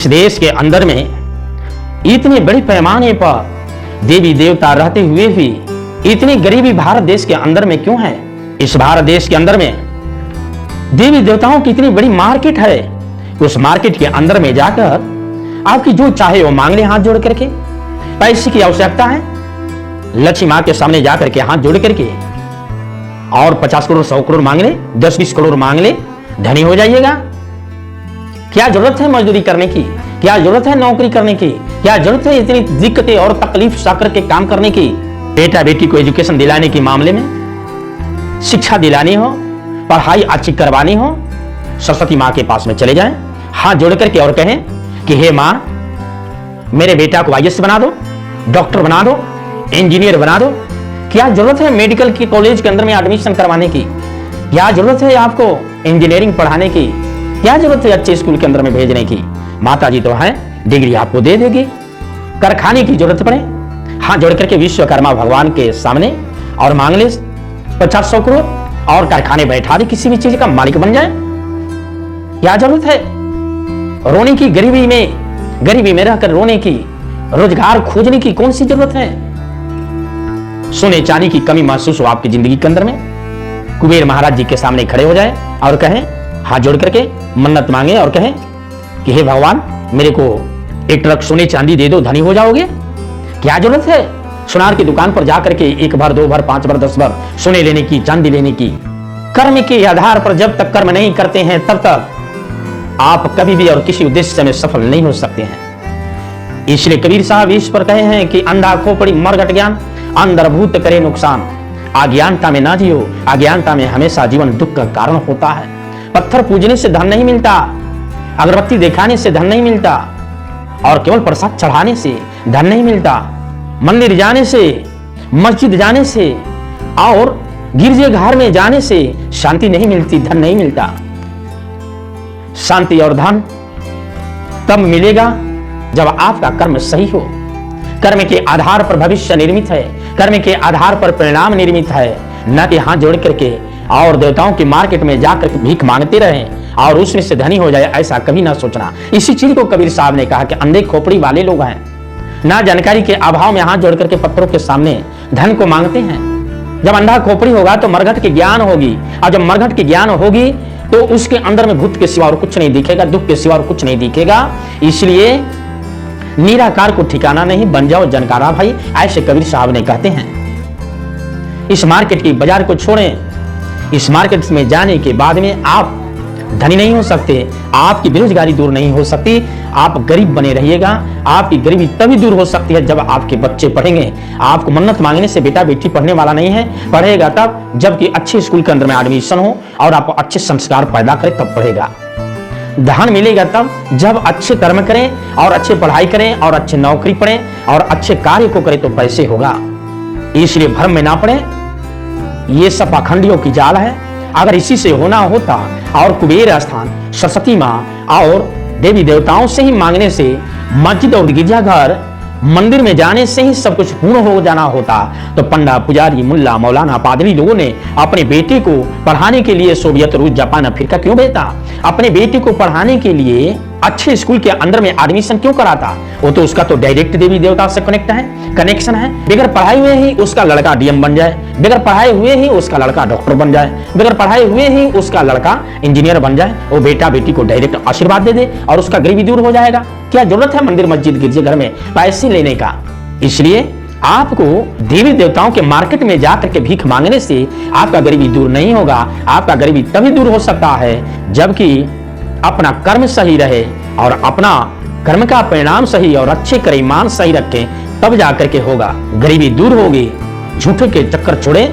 इस देश के अंदर में इतने बड़े पैमाने पर देवी देवता रहते हुए भी इतनी गरीबी भारत देश के अंदर में क्यों है? इस भारत देश के अंदर में देवी देवताओं की इतनी बड़ी मार्केट है। उस मार्केट के अंदर में जाकर आपकी जो चाहे वो मांग ले हाथ जोड़ करके। पैसे की आवश्यकता है, लक्ष्मी मां के सामने जाकर के हाथ जोड़ करके और 50 करोड़ 100 करोड़ मांग ले, 10-20 करोड़ मांग ले, धनी हो जाइएगा। क्या जरूरत है मजदूरी करने की? क्या जरूरत है नौकरी करने की? क्या जरूरत है इतनी दिक्कतें और तकलीफ साकर के काम करने की? बेटा बेटी को एजुकेशन दिलाने के मामले में, शिक्षा दिलानी हो, पढ़ाई अच्छी करवानी हो, सरस्वती मां के पास में चले जाएं, हाथ जोड़ करके और कहें कि हे मां, मेरे बेटा को आईएएस बना दो, डॉक्टर बना दो, इंजीनियर बना दो। क्या जरूरत है मेडिकल की कॉलेज के अंदर में एडमिशन करवाने की? क्या जरूरत है आपको इंजीनियरिंग पढ़ाने की? क्या जरूरत है अच्छे स्कूल के अंदर में भेजने की? माता जी तो है, डिग्री आपको दे देगी। कारखाने की जरूरत पड़े, हाथ जोड़ करके विश्वकर्मा भगवान के सामने और मांग ले 50-100 करोड़ और कारखाने बैठा दे, किसी भी चीज का मालिक बन जाए। क्या जरूरत है रोने की? गरीबी में रहकर रोने की, रोजगार खोजने की कौन सी जरूरत है? सोने चांदी की कमी महसूस हो आपकी जिंदगी के अंदर में, कुबेर महाराज जी के सामने खड़े हो जाए और कहें, हाथ जोड़ करके मन्नत मांगे और कहें कि हे भगवान, मेरे को 1 ट्रक सोने चांदी दे दो, धनी हो जाओगे। क्या जरूरत है सुनार की दुकान पर जाकर के 1 बार 2 बार 5 बार 10 बार सोने लेने की, चांदी लेने की? कर्म के आधार पर जब तक कर्म नहीं करते हैं तब तक आप कभी भी और किसी उद्देश्य में सफल नहीं हो सकते हैं। इसलिए कबीर साहब इस पर कहे हैं कि अंधा खोपड़ी मरघट ज्ञान, अंतर्भूत करे नुकसान। अज्ञानता में ना जियो, अज्ञानता में हमेशा जीवन दुख का कारण होता है। पत्थर पूजने से धन नहीं मिलता, अगरबत्ती दिखाने से धन नहीं मिलता, और केवल प्रसाद चढ़ाने से धन नहीं मिलता। मंदिर जाने से, मस्जिद जाने से और गिरजे घर में जाने से शांति नहीं मिलती, धन नहीं मिलता। शांति और धन तब मिलेगा जब आपका कर्म सही हो। कर्म के आधार पर भविष्य निर्मित है, कर्म के आधार पर परिणाम निर्मित है, न कि हाथ जोड़ करके और देवताओं की मार्केट में जाकर भीख मांगते रहें और उसमें से धनी हो जाए, ऐसा कभी ना सोचना। इसी चीज को कबीर साहब ने कहा कि अंधे खोपड़ी वाले लोग हैं, ना जानकारी के अभाव में हाथ जोड़ करके पत्थरों के सामने धन को मांगते हैं। जब अंधा खोपड़ी होगा तो मरघट की ज्ञान होगी, और जब मरघट की ज्ञान होगी तो उसके अंदर में भूत के सिवा और कुछ नहीं दिखेगा, दुख के सिवा और कुछ नहीं दिखेगा। इसलिए निराकार को ठिकाना नहीं, बन जाओ जनकारा भाई, ऐसे कबीर साहब ने कहते हैं। इस मार्केट की बाजार को छोड़ें। इस मार्केट में जाने के बाद में आप धनी नहीं हो सकते, आपकी बेरोजगारी दूर नहीं हो सकती, आप गरीब बने रहिएगा। आपकी गरीबी तभी दूर हो सकती है जब आपके बच्चे पढ़ेंगे। आपको मन्नत मांगने से बेटा बेटी पढ़ने वाला नहीं है, पढ़ेगा तब जबकि अच्छे स्कूल के अंदर में एडमिशन हो और आप अच्छे संस्कार पैदा करें, तब पढ़ेगा। धन मिलेगा तब जब अच्छे कर्म करें और अच्छे पढ़ाई करें और अच्छे नौकरी पढ़ें और अच्छे कार्य को करें तो पैसे होगा। इसलिए भ्रम में ना पड़े, ये सब पाखंडियों की जाल है। अगर इसी से होना होता और कुबेर स्थान, सरस्वती मां और देवी देवताओं से ही मांगने से, मस्जिद और गिरजाघर मंदिर में जाने से ही सब कुछ पूर्ण हो जाना होता, तो पंडा, पुजारी, मुल्ला, मौलाना, पादरी लोगों ने अपने बेटे को पढ़ाने के लिए सोवियत, रूस, जापान, अफ्रीका क्यों भेजा? अपने बेटे को पढ़ाने के लिए अच्छे स्कूल के अंदर में एडमिशन क्यों कराता? वो तो उसका तो डायरेक्ट देवी देवता से कनेक्शन है। बगैर पढ़ाए हुए ही उसका लड़का डीएम बन जाए, बगैर पढ़ाए हुए ही उसका लड़का डॉक्टर बन जाए, बगैर पढ़ाए हुए ही उसका लड़का इंजीनियर बन जाए। वो बेटा बेटी को डायरेक्ट आशीर्वाद दे दे और उसका गरीबी दूर हो जाएगा। क्या जरूरत है मंदिर, मस्जिद, गिरजे घर में पैसे लेने का? इसलिए आपको देवी देवताओं के मार्केट में जाकर के भीख मांगने से आपका गरीबी दूर नहीं होगा। आपका गरीबी तभी दूर हो सकता है जबकि अपना कर्म सही रहे और अपना कर्म का परिणाम सही और अच्छे करे, ईमान सही रखें, तब जाकर के होगा। गरीबी दूर होगी। झूठे के चक्कर छोड़े,